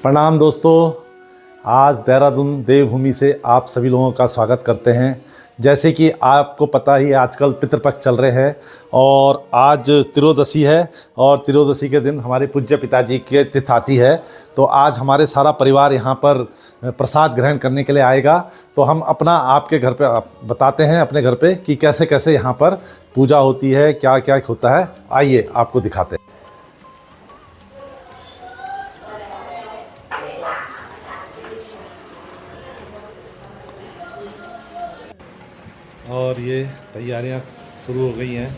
प्रणाम दोस्तों, आज देहरादून देवभूमि से आप सभी लोगों का स्वागत करते हैं। जैसे कि आपको पता ही आजकल पितृपक्ष चल रहे हैं और आज त्रयोदशी है और त्रयोदशी के दिन हमारे पूज्य पिताजी की तिथि आती है। तो आज हमारे सारा परिवार यहाँ पर प्रसाद ग्रहण करने के लिए आएगा। तो हम अपना आपके घर पे बताते हैं, अपने घर पे कि कैसे कैसे यहाँ पर पूजा होती है, क्या क्या होता है। आइए आपको दिखाते हैं। और ये तैयारियां शुरू हो गई हैं।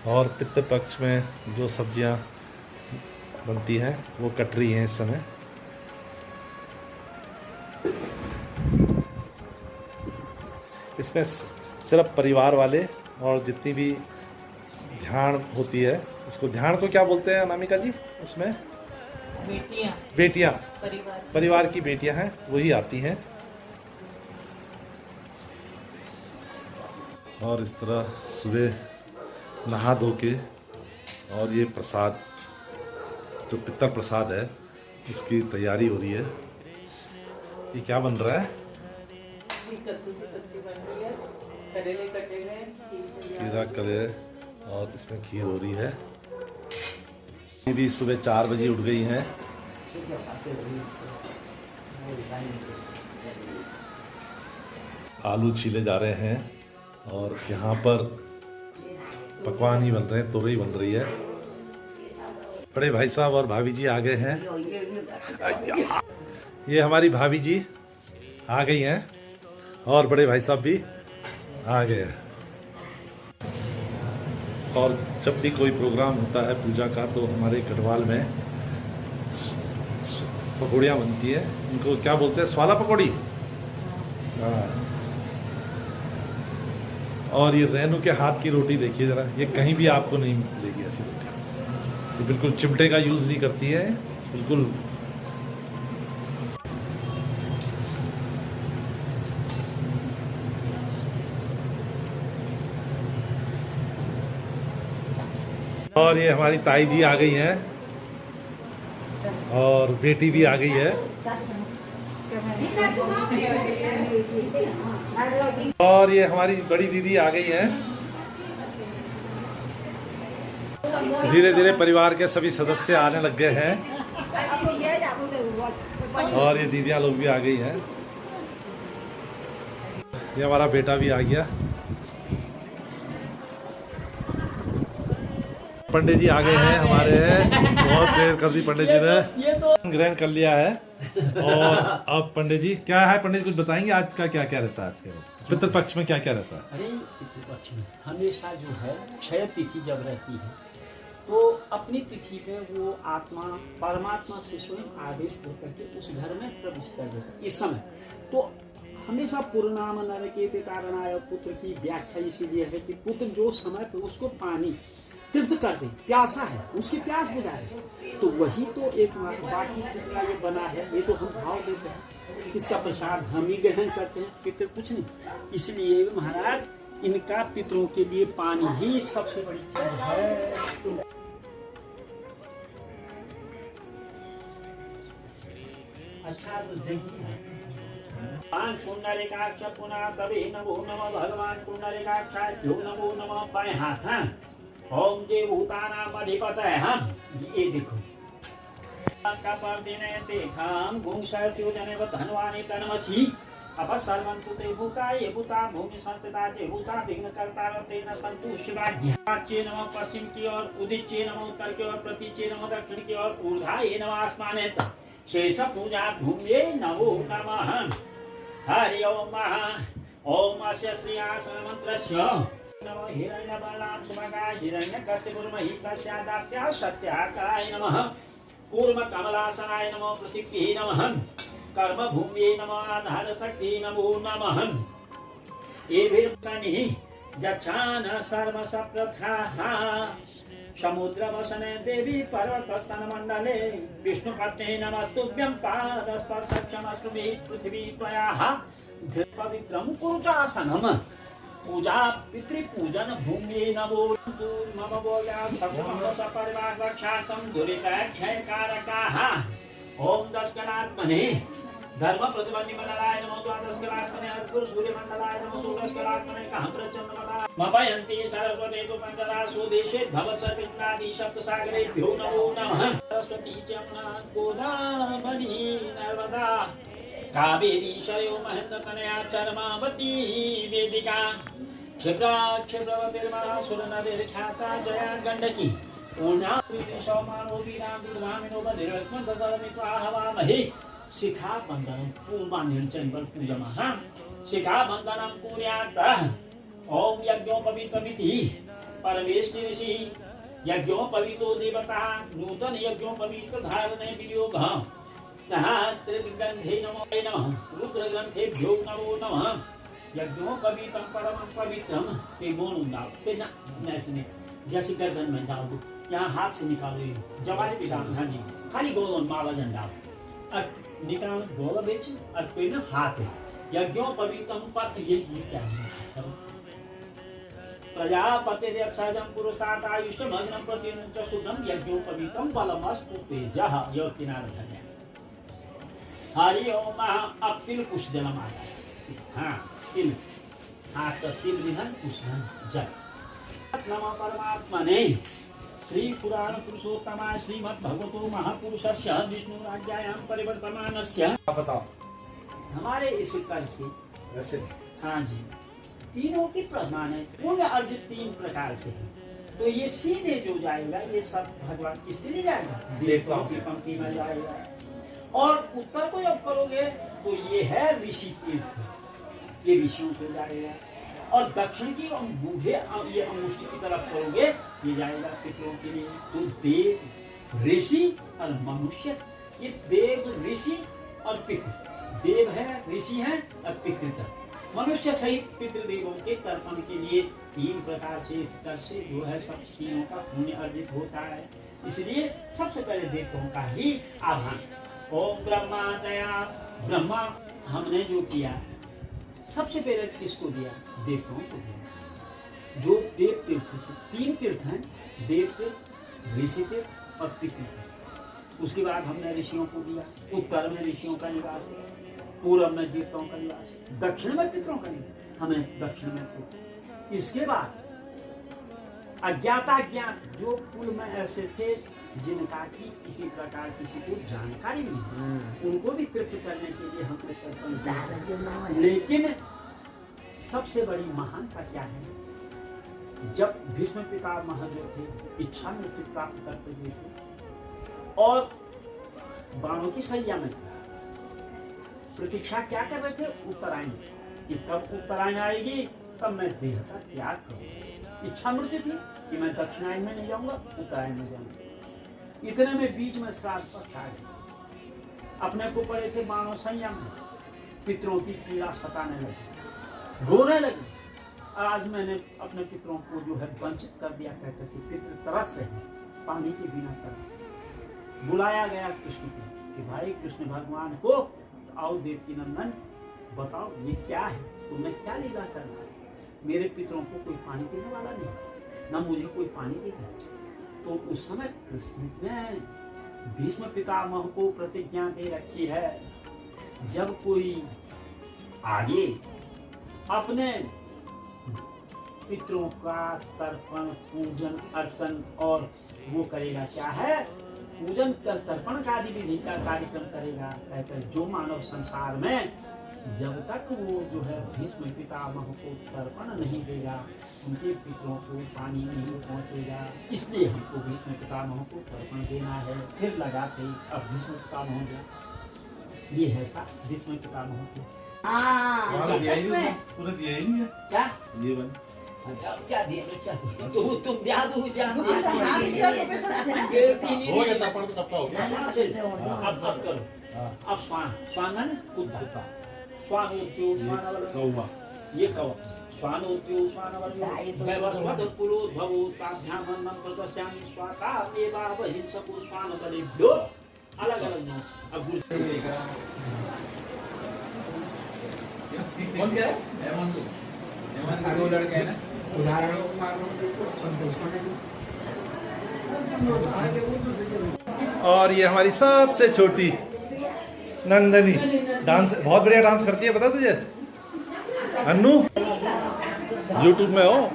और पितृ पक्ष में जो सब्जियां बनती हैं वो कट रही हैं इस समय। इसमें सिर्फ परिवार वाले और जितनी भी ध्यान होती है, इसको ध्यान को क्या बोलते हैं अनामिका जी? उसमें बेटियां परिवार की बेटियां हैं, वही आती हैं। और इस तरह सुबह नहा धो के और ये प्रसाद जो पितृ प्रसाद है इसकी तैयारी हो रही है। ये क्या बन रहा है? कद्दू की सब्जी बन रही है, करेले कटे हुए हैं, खीरा करेले और इसमें खीर हो रही है। ये भी सुबह 4 बजे उठ गई हैं। आलू छीले जा रहे हैं और यहाँ पर पकवान ही बन रहे हैं, तोरई बन रही है। बड़े भाई साहब और भाभी जी आ गए हैं। ये हमारी भाभी जी आ गई हैं और बड़े भाई साहब भी आ गए हैं। और जब भी कोई प्रोग्राम होता है पूजा का तो हमारे गढ़वाल में पकौड़ियाँ बनती है। इनको क्या बोलते हैं? स्वाला पकौड़ी। हाँ। और ये रेनू के हाथ की रोटी देखिए ज़रा, ये कहीं भी आपको नहीं मिलेगी ऐसी रोटी। ये बिल्कुल चिमटे का यूज़ नहीं करती है, बिल्कुल। और ये हमारी ताई जी आ गई हैं और बेटी भी आ गई है। और ये हमारी बड़ी दीदी आ गई हैं। धीरे धीरे परिवार के सभी सदस्य आने लग गए हैं और ये दीदियां लोग भी आ गई हैं। ये हमारा बेटा भी आ गया। पंडित जी आ गए हैं हमारे। बहुत देर कर दी पंडित जी ने, ग्रहण कर लिया है। और अब पंडित जी क्या है? पंडित कुछ बताएंगे आज का क्या क्या रहता है? आज के पितृपक्ष में क्या क्या रहता है? अरे पितृपक्ष में हमेशा जो है क्षय तिथि जब रहती है तो अपनी तिथि पे वो आत्मा परमात्मा से स्वयं आदेश देकर के उस घर में प्रवेश कर देता है। इस समय तो हमेशा पूर्णाम नरकेते तारणाय पुत्र की व्याख्या इसीलिए है कि पुत्र जो समय पे उसको पानी तृप्त कर दे, प्यासा है उसकी प्यास बुझा दे। तो वही तो एक बाकी जितना ये बना है ये तो हम भाव देते हैं, इसका प्रसाद हम ही ग्रहण करते हैं, पितृ कुछ नहीं। इसलिए महाराज इनका पितरों के लिए पानी ही सबसे बड़ी चीज है। अच्छा तो भगवान पुंडरीकाक्ष पुनः तभी नमो नमः भगवान पुंडरीकाक्ष नमो नमः बाएं हाथ। ओम जे भूतानाम अधिपतये हम ये देखो का पर दिने देखाम गुंशर्त्यो जनेव धनवानी तनमसि अपसर्वन्तु ते भूता ये भूता भूमि संस्थिता जे भूता विघ्न कर्ता तेन सन्तु शिवाज्ञाचे नमः पश्चिम की ओर, उदिचे नमः उत्तर की ओर, प्रतीचे नमः दक्षिण की ओर, ऊर्ध्वाये नमः आसमाने शेष पूजा भूम्ये नमो नमः। हरि ओम ओम अस्य श्री आसन मंत्रस्य नमो हिरण्यवर्णां सुभगाय हिरण्यकश्यपुर्महितस्यादात्याः सत्याकाय नमः। कूर्मकमलासनाय नमो पृथिव्यै नमः। कर्मभूम्यै नमः आधारशक्तियै नमो नमः। एभिर्शनिः जच्छान सर्वसप्रथाः समुद्रवसने देवी पर्वतस्तनमण्डले विष्णुपत्नी नमस्तुभ्यं पादस्पर्शक्षमस्तु मे पृथिवी त्वयाः पवित्रं कुरुचासनम्। पूजा पितृपूजन भूमि नमो मम बोला सर्वमंगल सपरिवार रक्षार्थम दुरितक्षयकारकाः ओम 10 कलात्मने धर्म प्रतिबंधी मंडलाय नमो द्वादश कलात्मने अर्घ्य सूर्य मंडलाय नमो 16 कलात्मने कहप्रचंद्रमला मपयन्ति सरस्वती तु पंचदा स्वदेशे भवसतित्रादि सप्त सागरेभ्यो नमो नमः सरस्वती जमुना गोदावरी नर्मदा कावेरी शयो महेंद्र कन्या चरमावती वेदिका क्षिप्रा क्षिप्रवतिर्मला सुरनरेर्ख्याता जया गंडकी पूर्णा शौमानो वीरां दुर्गामिनो बधिरस्मन्तसरमित्वाहवामहे शिखा बंधनं पूर्वान्यञ्चैव पूजमः शिखा बंधनं कुर्यात् ओम यज्ञोपवीतमिति परमेष्टि ऋषि यज्ञोपवीतो देवता नूतन यज्ञोपवीत धारणे वियोगः त्रिगंधे नमो नमः रुद्रग्रंथेभ्यो नमो नमः यज्ञोपवीतं परमं पवित्रं ते गोण डाल ते ना ऐसे नहीं जैसे गर्दन में डाल दो यहाँ हाथ से निकालो जवारी भी डाल हाँ जी खाली गोल माला जन डाल और निकाल गोल बेच और कोई ना हाथ है यज्ञोपवीतं पर ये क्या है प्रजापतिर्यक्षाजं पुरुषात् आयुष्यमग्नं प्रतिमुच शुद्धं यज्ञोपवीतं बलमस्तु तेजः यो किनारे धन्य हरि ओम अब तिल कुछ जलम आ जाए हाँ तिल हाथ का तिल विधन कुशधन जल नमः परमात्मने श्री पुराण पुरुषोत्तमाय श्रीमद् भगवतो महापुरुषस्य विष्णु राज्यायां परिवर्तमानस्य बताओ हमारे इस कार्य से वैसे हाँ जी तीनों की प्रधान है पुण्य अर्जित 3 प्रकार से है तो ये सीधे जो जाएगा ये सब भगवान किसके लिए जाएगा देवताओं की पंक्ति में जाएगा और उत्तर को जब करोगे तो ये है ऋषि तीर्थ ये ऋषियों से जाएगा और दक्षिण की बूढ़े ये अंगुष्ठी की तरफ करोगे ये जाएगा पितरों के लिए तो देव ऋषि और मनुष्य ये देव ऋषि और पितृ देव है ऋषि है और पितृ मनुष्य सहित पितृदेवों के तर्पण के लिए 3 प्रकार से जो है सब तीनों का पुण्य अर्जित होता है इसलिए सबसे पहले देवताओं का ही आह्वान ओम ब्रह्मा दया ब्रह्मा हमने जो किया सबसे पहले किसको दिया देवताओं को दिया जो देव तीर्थ से 3 तीर्थ हैं देव तीर्थ ऋषि तीर्थ और पितृ उसके बाद हमने ऋषियों को दिया उत्तर में ऋषियों का निवास है पूर्व में देवताओं का निवास है दक्षिण में पितरों का निवास हमें दक्षिण में इसके बाद अज्ञाता ज्ञात जो कुल में ऐसे थे जिनका की किसी प्रकार किसी को जानकारी नहीं उनको भी तृप्त करने के लिए हमने तर्पण किया लेकिन सबसे बड़ी महानता क्या है जब भीष्म पितामह जो थे इच्छा मृत्यु प्राप्त करते हुए थे और बाणों की सैया में प्रतीक्षा क्या कर रहे थे उत्तरायण कि कब उत्तरायण आएगी तब मैं देह का त्याग करूँ इच्छा मृत्यु थी कि मैं दक्षिणायन में नहीं जाऊंगा उत्तरायण में जाऊंगा इतने में बीच में श्राद्ध पर खा गए अपने को पड़े थे बाणों संयम में पितरों की पीड़ा सताने लगी रोने लगी आज मैंने अपने पितरों को जो है वंचित कर दिया कहते थे पितृ तरस रहे पानी के बिना तरस बुलाया गया कृष्ण को कि भाई कृष्ण भगवान को आओ देवकी नंदन बताओ ये क्या है तुमने क्या लीला करना है मेरे पितरों को कोई पानी देने वाला नहीं न मुझे कोई पानी देगा तो उस समय कृष्ण ने भीष्म पितामह को प्रतिज्ञा दे रखी है जब कोई आगे अपने पितरों का तर्पण पूजन अर्चन और वो करेगा क्या है पूजन कर तर्पण का आदि विधि का कार्यक्रम करेगा कहकर जो मानव संसार में जब तक वो जो है भीष्म पितामह को तर्पण नहीं देगा उनके पितरों को पानी नहीं पहुंचेगा इसलिए हमको भीष्म पितामह को तर्पण देना है फिर लगाते अब भीष्म पितामह गया ये है सा भीष्म पितामह को क्या ये बन क्या दिया तो तुम दे दो जान हो गया तर्पण तो सबका हो गया अब करो अब स्वान स्वान है कुत्ता स्वानोत्यो स्वानवल्लभ ये कौवा स्वानोत्यो स्वानवल्लभ वैवस्वतपुरोद्भवो ताभ्यामन्नं प्रदस्यामि स्वातामेवावहिंसको स्वानबलेभ्यो अलग अलग नाम अब गुरु कौन क्या है हेमंत दो लड़के हैं ना, उदाहरण और ये हमारी सबसे छोटी नंदनी डांस बहुत बढ़िया डांस करती है, पता तुझे अन्नू? यूट्यूब में हो?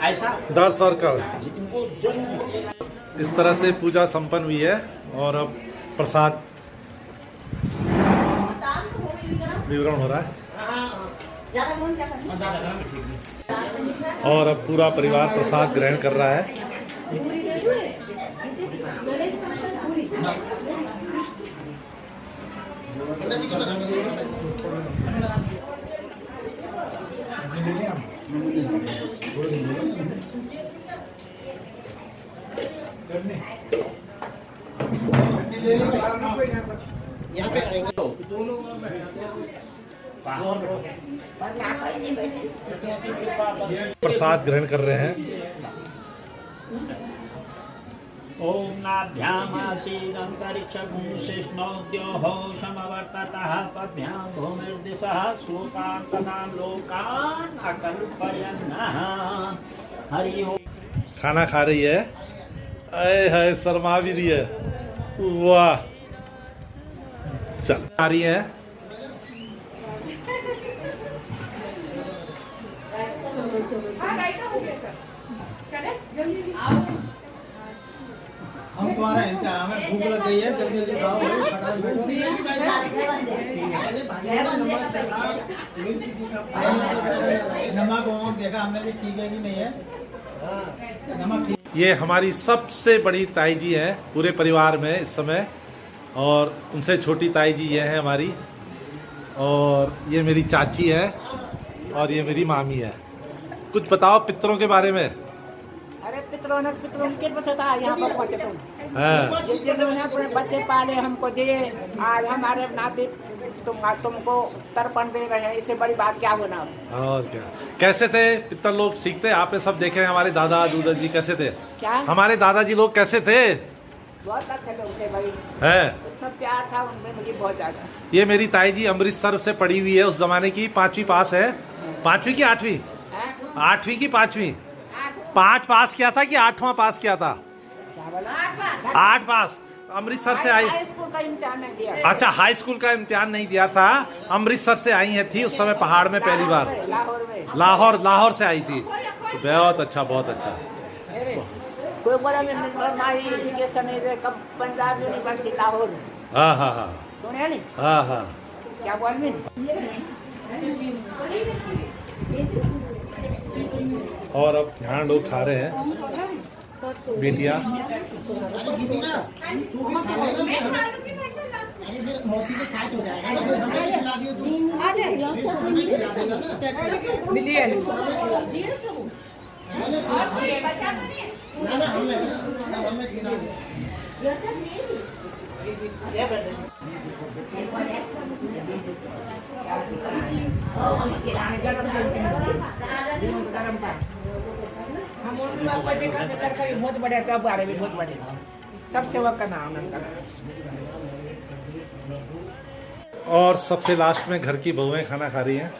ऐसा दर सर्कल। इनको जरूर इस तरह से पूजा संपन्न हुई है और अब प्रसाद वितरण हो रहा है और अब पूरा परिवार प्रसाद ग्रहण कर रहा है। प्रसाद ग्रहण कर रहे हैं। ओम नाभ्यामासीदन्तरिक्षगुंशिष्णोद्योः समवर्ततः पद्भ्यां भूमिर्दिशः श्लोकान् लोकान् अकल्पयन्नः। हरि ओम। खाना खा रही है, अरे है शर्मा भी रही है, वाह। चल आ रही है। हम तुम्हारा इंतजार में, भूख लग गई है, जल्दी जल्दी खाओ, फटाफट बैठो। नमक वमक देखा हमने भी, ठीक है कि नहीं है? नमक ठीक। ये हमारी सबसे बड़ी ताई जी है पूरे परिवार में इस समय, और उनसे छोटी ताई जी ये है हमारी, और ये मेरी चाची है, और ये मेरी मामी है। कुछ बताओ पितरों के बारे में। अरे पितरों के पता यहाँ पर पहुँचे तुम, हाँ, जिन्होंने अपने बच्चे पाले हमको दिए, आज हमारे नाते तुमको तर्पण दे रहे हैं, इससे बड़ी बात क्या होना। और क्या, कैसे थे पितर लोग? सीखते आपने सब देखे हैं, हमारे दादा दूदा जी कैसे थे? क्या हमारे दादाजी लोग कैसे थे? बहुत अच्छे लोग थे भाई, है। इतना प्यार था उनमें मुझे बहुत ज्यादा। ये मेरी ताई जी अमृतसर से पढ़ी हुई है, उस जमाने की 5वीं पास है। 5वीं की 8वीं? हैं? 8वीं की 5वीं? 5 पास किया था कि 8वां पास किया था? क्या बोला? 8 पास। अमृतसर से आई। हाई स्कूल का इम्तिहान नहीं दिया। अच्छा, हाई स्कूल का इम्तिहान नहीं दिया था। अमृतसर से आई है थी उस समय, पहाड़ में पहली बार। लाहौर में। लाहौर से आई थी। तो बहुत अच्छा, बहुत अच्छा। कोई बोला हमारी एजुकेशन कब पंजाब यूनिवर्सिटी लाहौर। हाँ हाँ हाँ सुने नहीं? हाँ हाँ। क्या बोल में? और अब यहाँ लोग खा रहे हैं बेटिया। मौसी के साथ हो जाएगा ना, फिर हमें खिला दियो तुम। मिलिए ना हमें खिला दियो। हम बहुत बढ़िया, सब बारे में बहुत बढ़िया, सब सेवक का नाम उनका। और सबसे लास्ट में घर की बहुएं खाना खा रही हैं।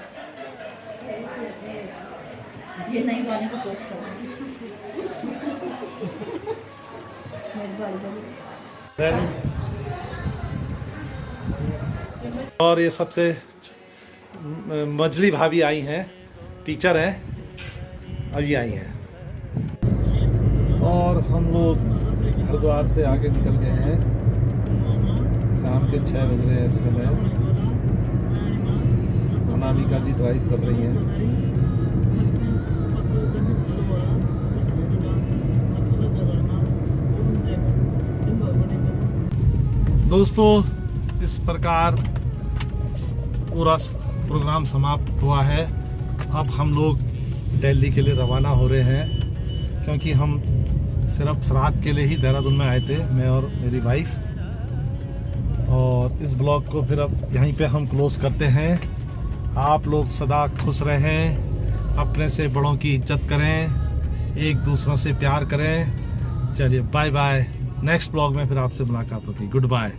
ये नहीं वाले को पोस्ट करो। और ये सबसे मजली भाभी आई हैं, टीचर हैं, अभी आई हैं। और हम लोग हरिद्वार से आगे निकल गए हैं, शाम के 6 बज रहे हैं इस समय। अनामिका जी ड्राइव कर रही हैं। दोस्तों, इस प्रकार पूरा प्रोग्राम समाप्त हुआ है। अब हम लोग दिल्ली के लिए रवाना हो रहे हैं, क्योंकि हम सिर्फ श्राद्ध के लिए ही देहरादून में आए थे, मैं और मेरी वाइफ। और इस ब्लॉग को फिर अब यहीं पे हम क्लोज करते हैं। आप लोग सदा खुश रहें, अपने से बड़ों की इज्जत करें, एक दूसरों से प्यार करें। चलिए बाय बाय, नेक्स्ट ब्लॉग में फिर आपसे मुलाकात होगी। Good bye.